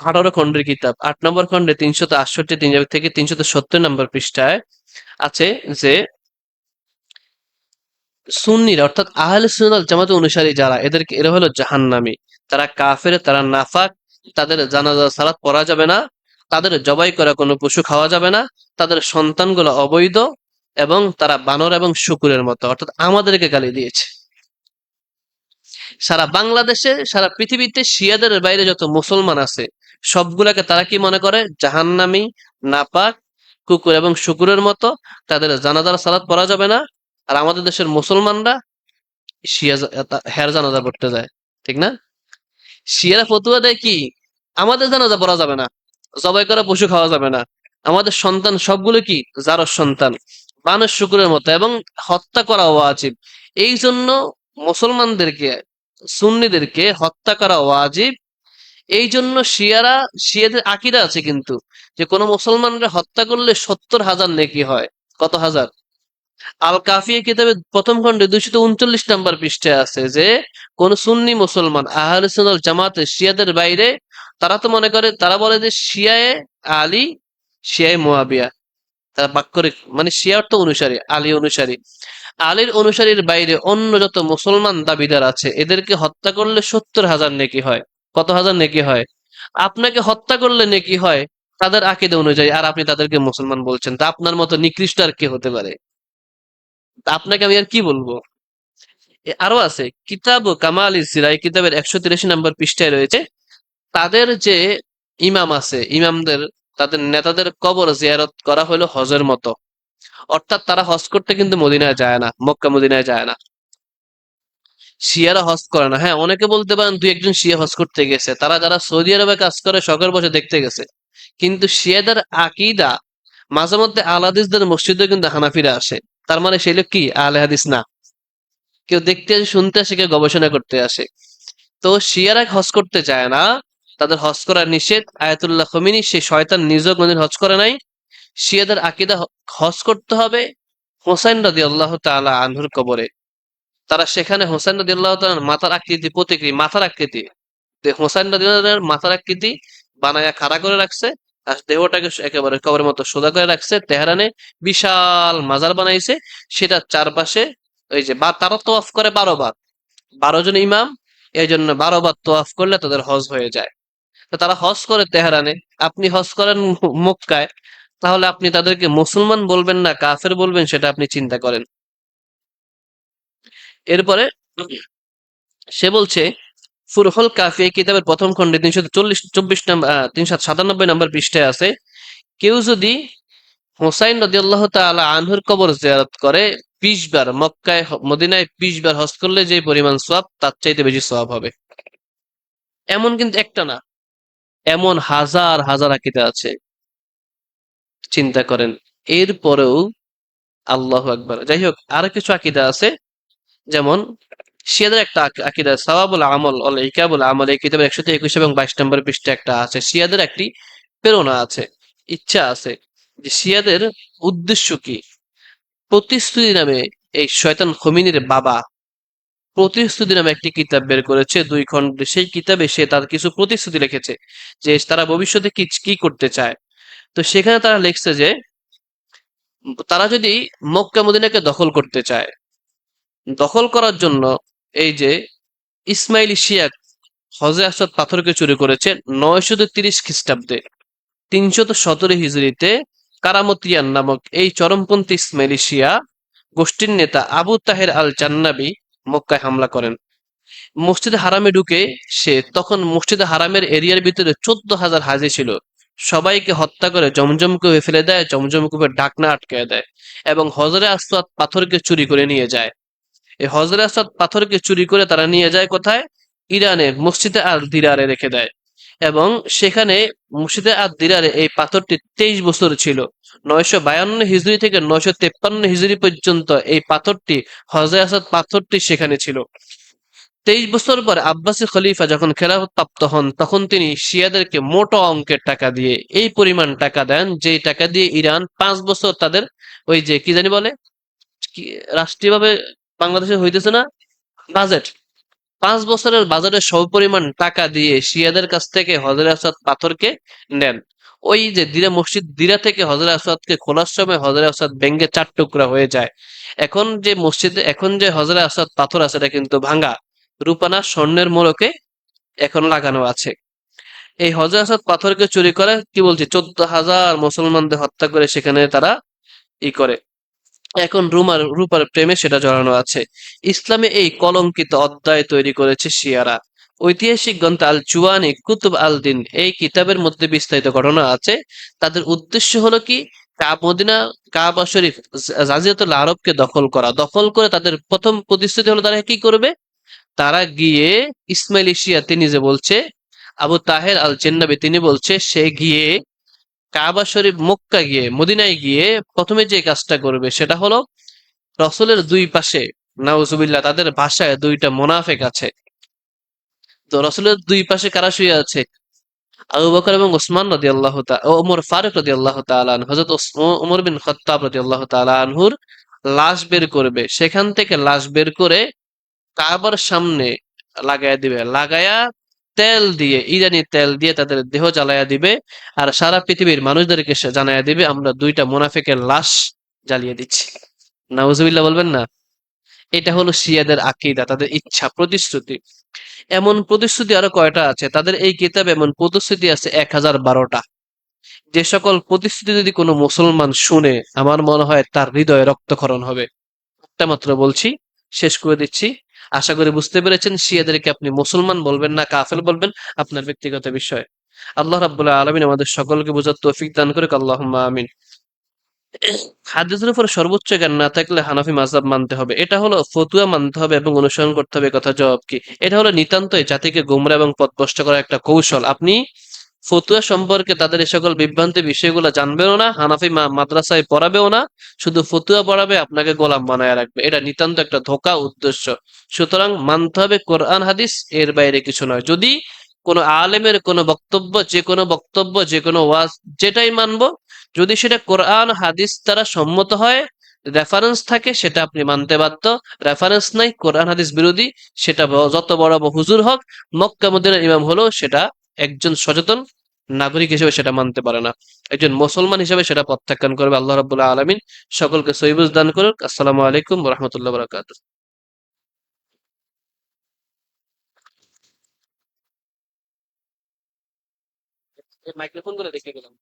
১৮ খণ্ডের কিতাব, ৮ নম্বর খণ্ডে ৩৬৮ থেকে ৩৭০ নম্বর পৃষ্ঠায় আছে যে সুন্নিরা অর্থাৎ আহলে সুন্নাত ওয়াল জামাতের অনুসারী যারা, এরা হলো জাহান্নামী, তারা কাফের, তারা নাফাক, তাদের জানাজা সালাত পড়া যাবে না, তাদের জবাই করা কোনো পশু খাওয়া যাবে না, তাদের সন্তানগুলো অবৈধ, এবং তারা বানর এবং শুকুরের মতো, অর্থাৎ আমাদেরকে গালি দিয়েছে। সারা বাংলাদেশে, সারা পৃথিবীতে শিয়াদের বাইরে যত মুসলমান আছে সবগুলাকে তারা কি মনে করে? জাহান্নামী, নাপাক, কুকুর এবং শুকুরের মতো, তাদের জানাজার সালাত পড়া যাবে না। আর আমাদের দেশের মুসলমানরা শিয়া হের জানাজা পড়তে যায়, ঠিক না? শিয়ারা ফতুয়া দেয় কি? আমাদের জানাজা পড়া যাবে না, জবাই করা পশু খাওয়া যাবে না, আমাদের সন্তান সবগুলো কি জারজ সন্তান, বানর শুকুরের মতো, এবং হত্যা করা ওয়াজিব। এই জন্য মুসলমানদেরকে, সুন্নিদেরকে হত্যা করা ওয়াজিব। এই জন্য শিয়াদের আকীদা আছে কিন্তু, যে কোনো মুসলমানরা হত্যা করলে ৭০,০০০ নেকি হয়। কত হাজার? আল কাফিয়া কিতাবের প্রথম খণ্ডে ২৩৯ নম্বর পৃষ্ঠায় আছে যে কোন সুন্নি মুসলমান আহলে সুন্নাত ওয়াল জামাতের শিয়াদের বাইরে, তারা তো মনে করে, তারা বলে যে শিয়ায়ে আলী, শিয়ায়ে মুয়াবিয়া, তারা বাক্যরিক মানে শিয়া অর্থ অনুসারী, আলী অনুসারী, আলীর অনুসারীর বাইরে অন্য যত মুসলমান দাবিদার আছে এদেরকে হত্যা করলে ৭০,০০০ নেকি হয়। কত হাজার নেকি হয়? আপনাকে হত্যা করলে নেকি হয় তাদের আকীদা অনুযায়ী, আর আপনি তাদেরকে মুসলমান বলছেন। তা আপনার মতো নিকৃষ্ট আর কে হতে পারে? তা আপনাকে আমি আর কি বলবো? আরো আছে কিতাব কামাল সিরা, এই কিতাবের ১৮৩ নম্বর পৃষ্ঠায় রয়েছে তাদের যে ইমাম আছে, ইমামদের, তাদের নেতাদের কবর জিয়ারত করা হলো হজের মতো। অর্থাৎ তারা হজ করতে কিন্তু মদিনায় যায় না, মক্কা মদিনায় যায় না। শিয়ারা হজ করে না। হ্যাঁ, অনেকে বলতে পারেন দুই একজন শিয়া হজ করতে গেছে, তারা যারা সৌদি আরবে কাজ করে শখের বসে দেখতে গেছে। কিন্তু শিয়াদের আকীদা, মাঝে মধ্যে আহলে হাদিসদের মসজিদে কিন্তু হানাফিরা আসে, তার মানে সেই লোক কি আহলে হাদিস না। কেউ দেখতে আসে, শুনতে আসে, কেউ গবেষণা করতে আসে। তো শিয়ারা হজ করতে যায় না, তাদের হজ করা নিষেধ। আয়াতুল্লাহ খমিনী, সেই শয়তান নিজেও কোনদিন হজ করে নাই। শিয়াদের আকীদা হজ করতে হবে হোসাইন রাদিয়াল্লাহু তাআলা আনহুর কবরে। তারা সেখানে হোসাইন রাদিয়াল্লাহু তাআলার মাথার আকৃতি, প্রতিকৃতি, মাথার আকৃতি, হোসাইন রাদিয়াল্লাহু তাআলার মাথার আকৃতি বানায়া খাড়া করে রাখছে, আর দেহটাকে একেবারে কবরের মতো সোজা করে রাখছে। তেহরানে বিশাল মাজার বানাইছে, সেটা চারপাশে ওই যে তারা তওয়াফ করে ১২ বার, ১২ জন ইমাম, এই জন্য ১২ বার তওয়াফ করলে তাদের হজ হয়ে যায়। তো তারা হজ করে তেহরানে, আপনি হজ করেন মক্কায়, তাহলে আপনি তাদেরকে মুসলমান বলবেন না কাফের বলবেন, সেটা আপনি চিন্তা করেন। এরপরে সে বলছে ফুরহুল কাফি এই কিতাবের প্রথম খণ্ডে ৩৪ নম্বর ৩৯৭ নম্বর পৃষ্ঠায় আছে, কেউ যদি হোসাইন রাদিয়াল্লাহু তাআলা আনহুর কবর জিয়ারত করে ২০ বার, মক্কায় মদিনায় ২০ বার হজ করলে যে পরিমাণ সওয়াব, তার চাইতে বেশি সওয়াব হবে। এমন কিন্তু একটা না, এমন হাজার হাজার আকীদা আছে, চিন্তা করেন। এরপরেও আল্লাহু আকবার। যাই হোক, আরো কিছু আকীদা আছে, যেমন শিয়াদের একটা আকীদা সাওয়াবুল আমল ওয়াল ইকাবুল আমল, এই কিতাবের ১২১ এবং ২২ নম্বর পৃষ্ঠায় একটা আছে। শিয়াদের একটি প্রেরণা আছে, ইচ্ছা আছে, যে শিয়াদের উদ্দেশ্য কি? প্রতিশ্রুতি নামে এই শয়তান খমিনির বাবা প্রতিশ্রুতি নামে একটি কিতাব বের করেছে ২ খণ্ডে। সেই কিতাবে সে তার কিছু প্রতিশ্রুতি লিখেছে যে তারা ভবিষ্যতে কি কি করতে চায়। তো সেখানে তারা লিখছে যে তারা যদি মক্কা মদিনাকে দখল করতে চায়, দখল করার জন্য এই যে ইসমাইলি শিয়া হজরে আসওয়াদ পাথরকে চুরি করেছে 930 খ্রিস্টাব্দে। 317 হিজরিতে কারামতিয়ান নামক এই চরমপন্থী ইসমাইলি শিয়া গোষ্ঠীর নেতা আবু তাহের আল জান্নাবী মক্কায় হামলা করেন। মসজিদে হারামে ঢুকে সে তখন মসজিদে হারামের এরিয়ার ভিতরে 14,000 হাজি ছিল, সবাইকে হত্যা করে জমজম কূপে ফেলে দেয়, জমজম কূপের ঢাকনা আটকে দেয় এবং হজরে আসওয়াদ পাথরকে চুরি করে নিয়ে যায়। এই হজরে আসওয়াদ পাথরকে চুরি করে তারা নিয়ে যায় কোথায়? ইরানে মসজিদে আল দিরারে রেখে দেয় এবং সেখানে মসজিদে আল দিরারে এই পাথরটি 23 বছর ছিল। 952 হিজরি থেকে 953 হিজরি পর্যন্ত এই পাথরটি, হজরে আসওয়াদ পাথরটি সেখানে ছিল। 23 বছর পর আব্বাসী খলিফা যখন খেলাফত প্রাপ্ত হন তখন তিনি শিয়াদেরকে মোটা অঙ্কের টাকা দিয়ে এই পরিমাণ টাকা দেন যে টাকা দিয়ে ইরান 5 বছর তাদের ওই যে কি জানি বলে, কি রাষ্ট্রীয়ভাবে বাংলাদেশে হইতেছে না, বাজেট, 5 বছরের বাজেটের সমপরিমাণ টাকা দিয়ে শিয়াদের কাছ থেকে হজরে আসওয়াদ পাথরকে নেন। ওই যে দিরা মসজিদ দিরা থেকে হজরে আসওয়াদকে খোলার সময় হজরে আসওয়াদ ভেঙ্গে 4 টুকরা হয়ে যায়। এখন যে মসজিদে এখন যে হজরে আসওয়াদ পাথর আছে এটা কিন্তু ভাঙা, রূপানা স্বর্ণের মোড়কে এখন লাগানো আছে। এই হজরে আসওয়াদ পাথরকে চুরি করে কি বলছি 14,000 মুসলমানদের হত্যা করে সেখানে তারা ই করে। এখন রূপার প্রেমে সেটা জড়ানো আছে। ইসলামে এই কলঙ্কিত অধ্যায় তৈরি করেছে শিয়ারা। ঐতিহাসিক গ্রন্থ আল জুয়ানি কুতুব আল দিন এই কিতাবের মধ্যে বিস্তারিত ঘটনা আছে। তাদের উদ্দেশ্য হলো কি, মদিনা কাবা শরীফ জাজিরাতুল আরবকে দখল করে তাদের প্রথম প্রতিশ্রুতি হলো তারা কি করবে, তারা গিয়ে ইসমাইলি শিয়া তিনি যে বলছে, আবু তাহের আল জেন্নাবি তিনি বলছে সে গিয়ে কাবা শরীফ মক্কা গিয়ে মদিনায় গিয়ে প্রথমে যে কাজটা করবে সেটা হলো রসুলের দুই পাশে, নাউজুবিল্লাহ, তাদের ভাষায় দুইটা মোনাফেক আছে। তো রসুলের দুই পাশে কারা শুয়ে আছে? আবু বকর এবং ওসমান রাদিয়াল্লাহু তাআলা ও ওমর ফারুক রাদিয়াল্লাহু তাআলা আনহু, হযরত ওমর বিন খাত্তাব রাদিয়াল্লাহু তাআলা আনহুর লাশ বের করবে, সেখান থেকে লাশ বের করে কাবার সামনে লাগায়া দিবে, লাগায়া তেল দিয়ে, ইরানি তেল দিয়ে তাদের দেহ জ্বালায়া দিবে আর সারা পৃথিবীর মানুষদেরকে সে জানায়া দিবে আমরা দুইটা মুনাফিকের লাশ জ্বালিয়ে দিচ্ছি। নাউজুবিল্লাহ বলবেন না? এটা হলো শিয়াদের আকীদা, তাদের ইচ্ছা, প্রতিশ্রুতি। এমন প্রতিশ্রুতি আরো কয়টা আছে তাদের এই কিতাবে, এমন প্রতিশ্রুতি আছে 1012টা। যে সকল প্রতিশ্রুতি যদি কোনো মুসলমান শুনে আমার মনে হয় তার হৃদয়ে রক্তক্ষরণ হবে। একটা মাত্র বলছি, শেষ করে দিচ্ছি। আশা করি বুঝতে পেরেছেন শিয়াদেরকে আপনি মুসলমান বলবেন না কাফের বলবেন আপনার ব্যক্তিগত বিষয়। আল্লাহ রাব্বুল আলামিন আমাদের সকলকে বোঝার তৌফিক দান করুক, আল্লাহুম্মা আমিন। হাদিসের উপর সর্বোচ্চ জ্ঞান না থাকলে হানাফি মাযহাব মানতে হবে, এটা হলো ফতুয়া মানতে হবে এবং অনুসরণ করতে হবে, কথা জবাব কি? এটা হলো নিতান্তই জাতিকে গোমরা এবং পথভ্রষ্ট করার একটা কৌশল। আপনি ফতুয়া সম্পর্কে তাদের এই সকল বিভ্রান্তি বিষয়গুলো জানবেও না, হানাফি মাদ্রাসায় পড়াবেও না, শুধু ফতুয়া পড়াবে, আপনাকে গোলাম বানায় রাখবে। এটা নিতান্ত একটা ধোঁকা উদ্দেশ্য। সুতরাং মানতে হবে কোরআন হাদিস, এর বাইরে কিছু নয়। যদি কোনো আলেমের কোনো বক্তব্য, যে কোনো বক্তব্য, যে কোনো ওয়াজ, যেটাই মানবো, যদি সেটা কোরআন হাদিস দ্বারা সম্মত হয়, রেফারেন্স থাকে, সেটা আপনি মানতে বাধ্য। রেফারেন্স নাই, কোরআন হাদিস বিরোধী, সেটা যত বড় হুজুর হোক, মক্কা মদিনার ইমাম হলো, সেটা একজন সচেতন নাগরিক হিসেবে সেটা মানতে পারে না। একজন মুসলমান হিসেবে সেটা প্রত্যাখ্যান করবে। আল্লাহ রাব্বুল আলামিন সকলকে সহিহ বুঝ দান করুক। আসসালামু আলাইকুম ওয়া রাহমাতুল্লাহি ওয়া বারাকাতুহু। মাইক্রোফোন করে রেখে গেলাম।